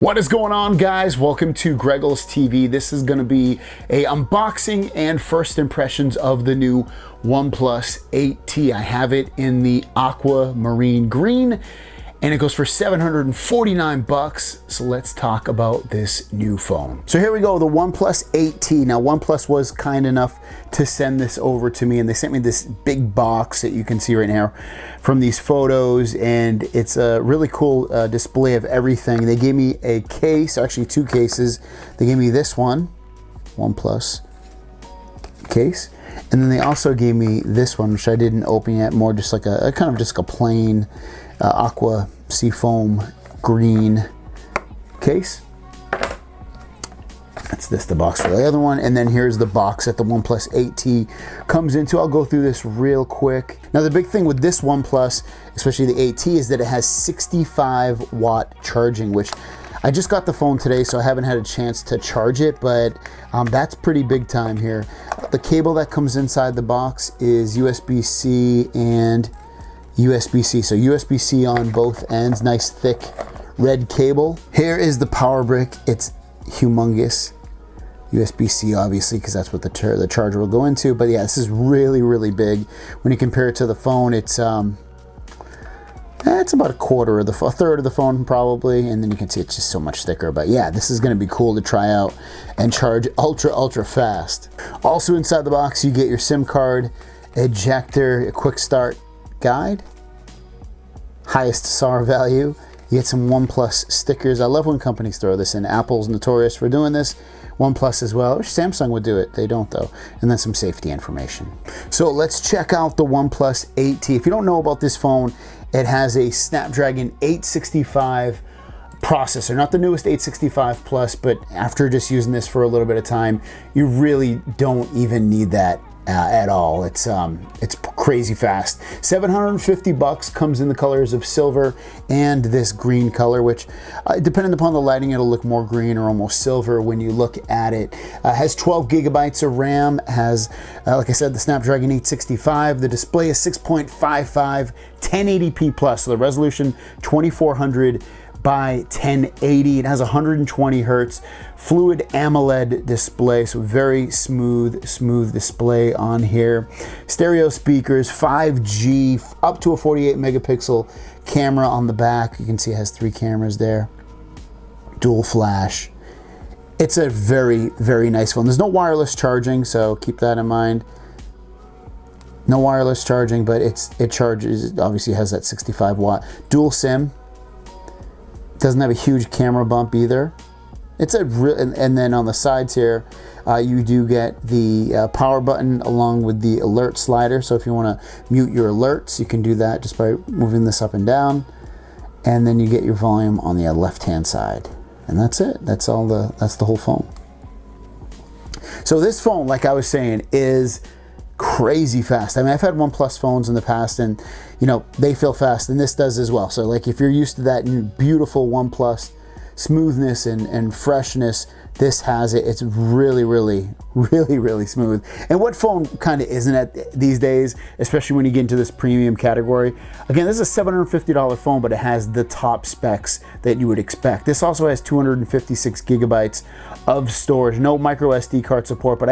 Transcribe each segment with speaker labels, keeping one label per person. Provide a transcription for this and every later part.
Speaker 1: What is going on, guys? Welcome to Greggles TV. This is going to be a unboxing and first impressions of the new OnePlus 8T. I have it in the aquamarine green and it goes for $749. So let's talk about this new phone. So here we go, the OnePlus 8T. Now OnePlus was kind enough to send this over to me, and they sent me this big box that you can see right now from these photos, and it's a really cool display of everything. They gave me a case, actually two cases. They gave me this one, OnePlus case, and then they also gave me this one, which I didn't open yet, more just like a kind of just a plain aqua seafoam green case. That's the box for the other one, and then here's the box that the OnePlus 8T comes into. I'll go through this real quick. Now the big thing with this OnePlus, especially the 8T, is that it has 65-watt charging, which I just got the phone today, so I haven't had a chance to charge it, but that's pretty big time here. The cable that comes inside the box is USB-C and USB-C, so USB-C on both ends, nice thick red cable. Here is the power brick. It's humongous. USB-C obviously, because that's what the charger will go into, but yeah, this is really big. When you compare it to the phone, it's about a third of the phone probably, and then you can see it's just so much thicker. But yeah, this is going to be cool to try out and charge ultra fast. Also inside the box you get your SIM card, ejector, a quick start guide, highest SAR value. You get some OnePlus stickers. I love when companies throw this in. Apple's notorious for doing this. OnePlus as well. I wish Samsung would do it. They don't though. And then some safety information. So let's check out the OnePlus 8T. If you don't know about this phone, it has a Snapdragon 865 processor. Not the newest 865 Plus, but after just using this for a little bit of time, you really don't even need that at all. It's crazy fast. $750 comes in the colors of silver and this green color, which depending upon the lighting, it'll look more green or almost silver when you look at it. Has 12 gigabytes of RAM, has like I said, the Snapdragon 865. The display is 6.55 1080p plus, so the resolution 2400 by 1080. It has 120 hertz fluid AMOLED display, so very smooth display on here. Stereo speakers, 5G, up to a 48 megapixel camera on the back. You can see it has 3 cameras there, dual flash. It's a very nice phone. There's no wireless charging, so keep that in mind. No wireless charging, but it charges, obviously has that 65 watt dual SIM. Doesn't have a huge camera bump either. It's a real, and then on the sides here, you do get the power button along with the alert slider. So if you want to mute your alerts, you can do that just by moving this up and down. And then you get your volume on the left-hand side, and that's it. That's the whole phone. So this phone, like I was saying, is crazy fast. I mean, I've had OnePlus phones in the past, and you know, they feel fast, and this does as well. So like if you're used to that beautiful OnePlus smoothness and freshness, this has it. It's really smooth. And what phone kind of isn't at these days, especially when you get into this premium category? Again, this is a $750 phone, but it has the top specs that you would expect. This also has 256 gigabytes of storage, no micro SD card support, but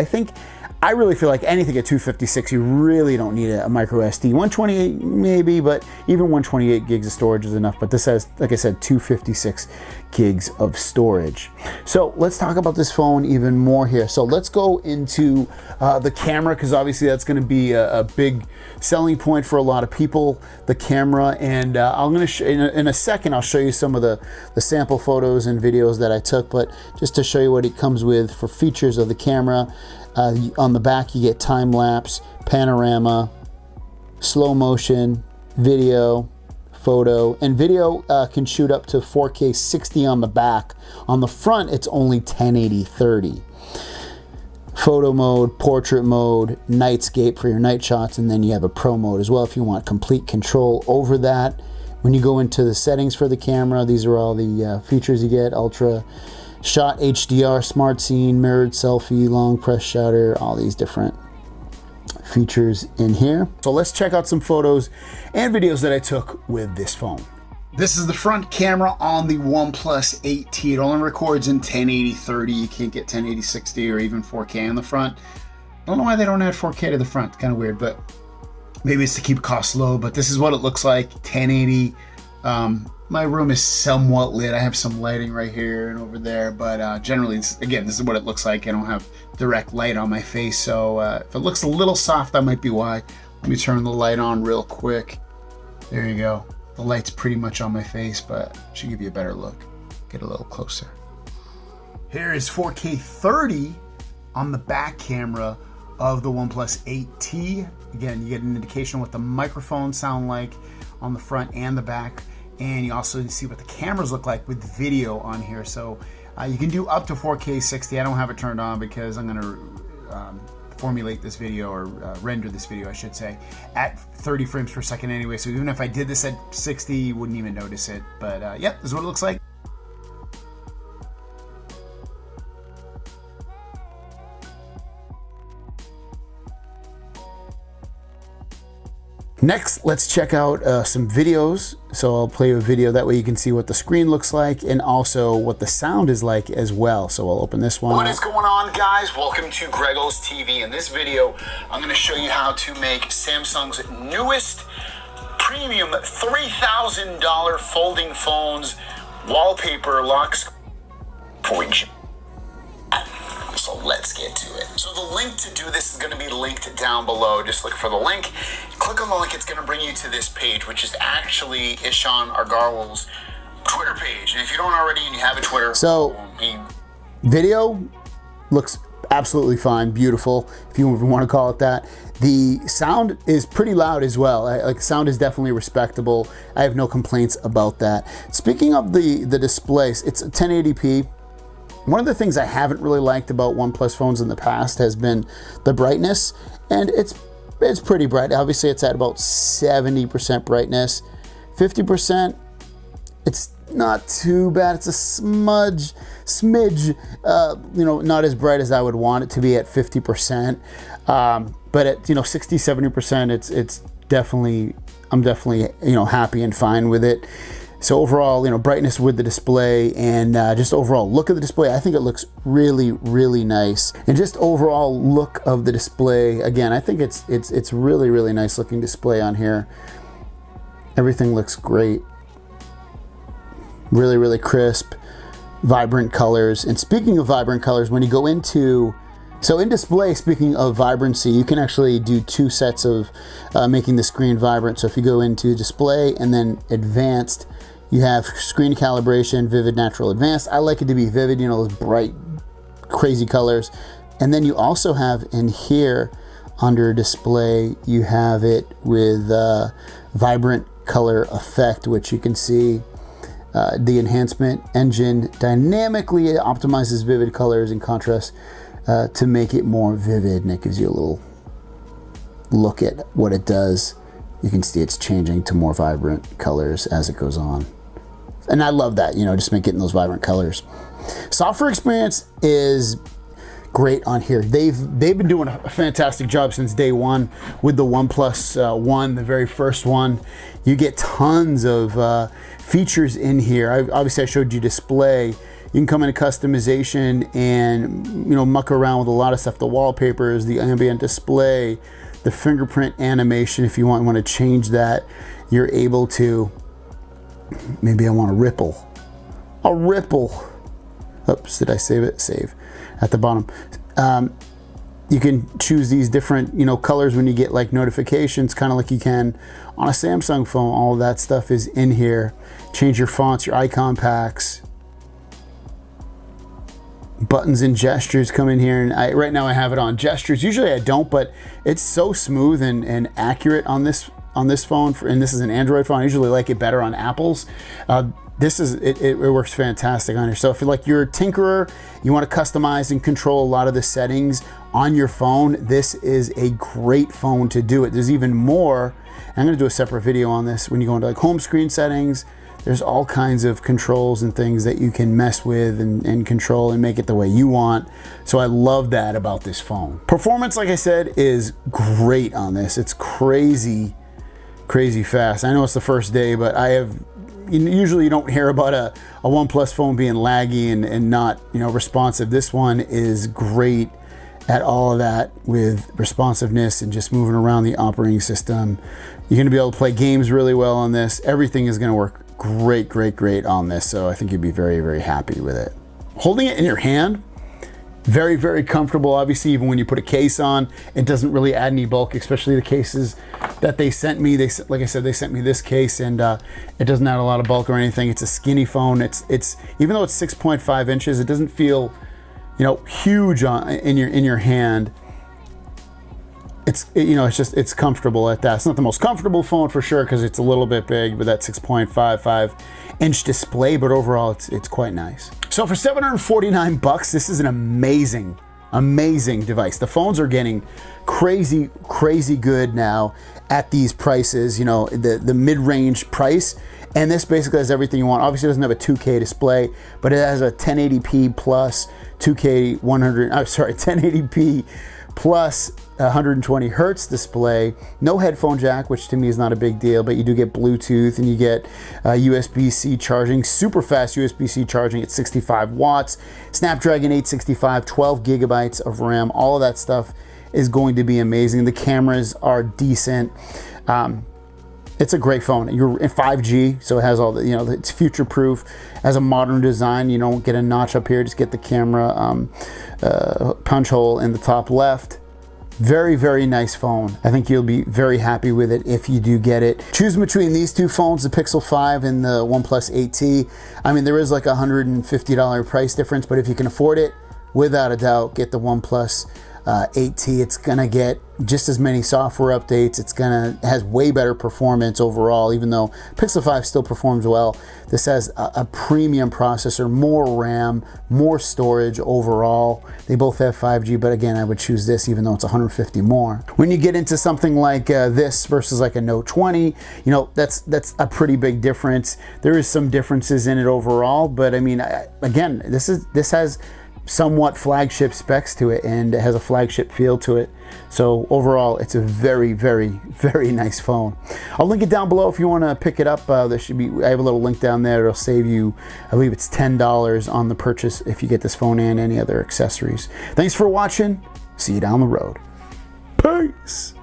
Speaker 1: I really feel like anything at 256, you really don't need a micro SD. 128 maybe, but even 128 gigs of storage is enough. But this has, like I said, 256 gigs of storage. So let's talk about this phone even more here. So let's go into the camera, because obviously that's going to be a big selling point for a lot of people, the camera. And I'm going to in a second, I'll show you some of the sample photos and videos that I took, but just to show you what it comes with for features of the camera. On the back you get time lapse, panorama, slow motion, video, photo, and video can shoot up to 4K 60 on the back. On the front it's only 1080 30. Photo mode, portrait mode, nightscape for your night shots, and then you have a pro mode as well if you want complete control over that. When you go into the settings for the camera, these are all the features you get: ultra shot, HDR, smart scene, mirrored selfie, long press shutter, all these different features in here. So let's check out some photos and videos that I took with this phone. This is the front camera on the OnePlus 8T. It only records in 1080 30. You can't get 1080 60 or even 4K on the front. I don't know why they don't add 4K to the front. Kind of weird, but maybe it's to keep costs low. But this is what it looks like, 1080. My room is somewhat lit. I have some lighting right here and over there, but generally, again, this is what it looks like. I don't have direct light on my face, so if it looks a little soft, that might be why. Let me turn the light on real quick. There you go. The light's pretty much on my face, but should give you a better look. Get a little closer. Here is 4K 30 on the back camera of the OnePlus 8T. Again, you get an indication of what the microphones sound like on the front and the back, and you also see what the cameras look like with video on here. So you can do up to 4K 60. I don't have it turned on because I'm going to formulate this video, or render this video, I should say, at 30 frames per second anyway. So even if I did this at 60, you wouldn't even notice it. But yep, this is what it looks like. Next, let's check out some videos. So I'll play a video, that way you can see what the screen looks like and also what the sound is like as well. So I'll open this one. What is going on, guys? Welcome to Grego's TV. In this video, I'm going to show you how to make Samsung's newest premium $3,000 folding phones wallpaper lock screen. So let's get to it. So the link to do this is going to be linked down below. Just look for the link. Click on the link. It's going to bring you to this page, which is actually Ishan Agarwal's Twitter page. And if you don't already and you have a Twitter,
Speaker 2: so video looks absolutely fine, beautiful, if you even want to call it that. The sound is pretty loud as well. Like, sound is definitely respectable. I have no complaints about that. Speaking of the displays, it's 1080p. One of the things I haven't really liked about OnePlus phones in the past has been the brightness, and it's pretty bright. Obviously, it's at about 70% brightness. 50%, it's not too bad. It's a smidge, not as bright as I would want it to be at 50%. But at 60, 70%, it's definitely, I'm definitely happy and fine with it. So overall, brightness with the display and just overall look of the display, I think it looks really, really nice. And just overall look of the display, again, I think it's really, really nice looking display on here. Everything looks great. Really, really crisp, vibrant colors. And speaking of vibrant colors, when you go into, so in display, speaking of vibrancy, you can actually do two sets of making the screen vibrant. So if you go into display and then advanced, you have screen calibration, vivid, natural, advanced. I like it to be vivid, those bright, crazy colors. And then you also have in here under display, you have it with vibrant color effect, which you can see the enhancement engine dynamically optimizes vivid colors and contrast to make it more vivid, and it gives you a little look at what it does. You can see it's changing to more vibrant colors as it goes on. And I love that, just getting those vibrant colors. Software experience is great on here. They've been doing a fantastic job since day one with the OnePlus One, the very first one. You get tons of features in here. Obviously, I showed you display. You can come into customization and muck around with a lot of stuff. The wallpapers, the ambient display, the fingerprint animation. If you want to change that, you're able to. Maybe I want a ripple. A ripple. Oops, did I save it? Save at the bottom. You can choose these different colors when you get like notifications, kind of like you can on a Samsung phone. All of that stuff is in here. Change your fonts, your icon packs. Buttons and gestures come in here, and right now I have it on gestures. Usually I don't, but it's so smooth and accurate on this phone, and this is an Android phone. I usually like it better on Apple's. It works fantastic on here. So if you're a tinkerer, you want to customize and control a lot of the settings on your phone, this is a great phone to do it. There's even more. I'm going to do a separate video on this. When you go into home screen settings, there's all kinds of controls and things that you can mess with and control and make it the way you want. So I love that about this phone. Performance, like I said, is great on this. It's crazy fast. I know it's the first day, but I have usually you don't hear about a OnePlus phone being laggy and not, you know, responsive. This one is great at all of that with responsiveness and just moving around the operating system. You're going to be able to play games really well on this. Everything is going to work great on this. So I think you'd be very, very happy with it. Holding it in your hand, very, very comfortable. Obviously, even when you put a case on, it doesn't really add any bulk, especially the cases that they sent me. Like I said, they sent me this case, and it doesn't add a lot of bulk or anything. It's a skinny phone. It's even though it's 6.5 inches, it doesn't feel, you know, huge in your hand. It's comfortable at that. It's not the most comfortable phone for sure because it's a little bit big with that 6.55 inch display, but overall it's quite nice. So for $749, this is an amazing device. The phones are getting crazy good now at these prices, you know, the mid-range price. And this basically has everything you want. Obviously it doesn't have a 2K display, but it has a 1080p plus 1080p plus 120 hertz display, no headphone jack, which to me is not a big deal, but you do get Bluetooth and you get USB-C charging, super fast USB-C charging at 65 watts, Snapdragon 865, 12 gigabytes of RAM. All of that stuff is going to be amazing. The cameras are decent. It's a great phone. You're in 5G, so it has all the, you know, it's future-proof. Has a modern design. You don't get a notch up here, just get the camera punch hole in the top left. Very, very nice phone. I think you'll be very happy with it if you do get it. Choose between these two phones, the Pixel 5 and the OnePlus 8T. I mean, there is like a $150 price difference, but if you can afford it, without a doubt, get the OnePlus 8T. It's gonna get just as many software updates. Has way better performance overall, even though Pixel 5 still performs well. This has a premium processor, more RAM, more storage overall. They both have 5G, but again, I would choose this even though it's 150 more. When you get into something like this versus like a Note 20, you know, that's a pretty big difference. There is some differences in it overall, but I mean, again, this has somewhat flagship specs to it and it has a flagship feel to it. So overall, it's a very, very, very nice phone. I'll link it down below if you want to pick it up. I have a little link down there. It'll save you, I believe it's $10 on the purchase if you get this phone and any other accessories. Thanks for watching. See you down the road. Peace.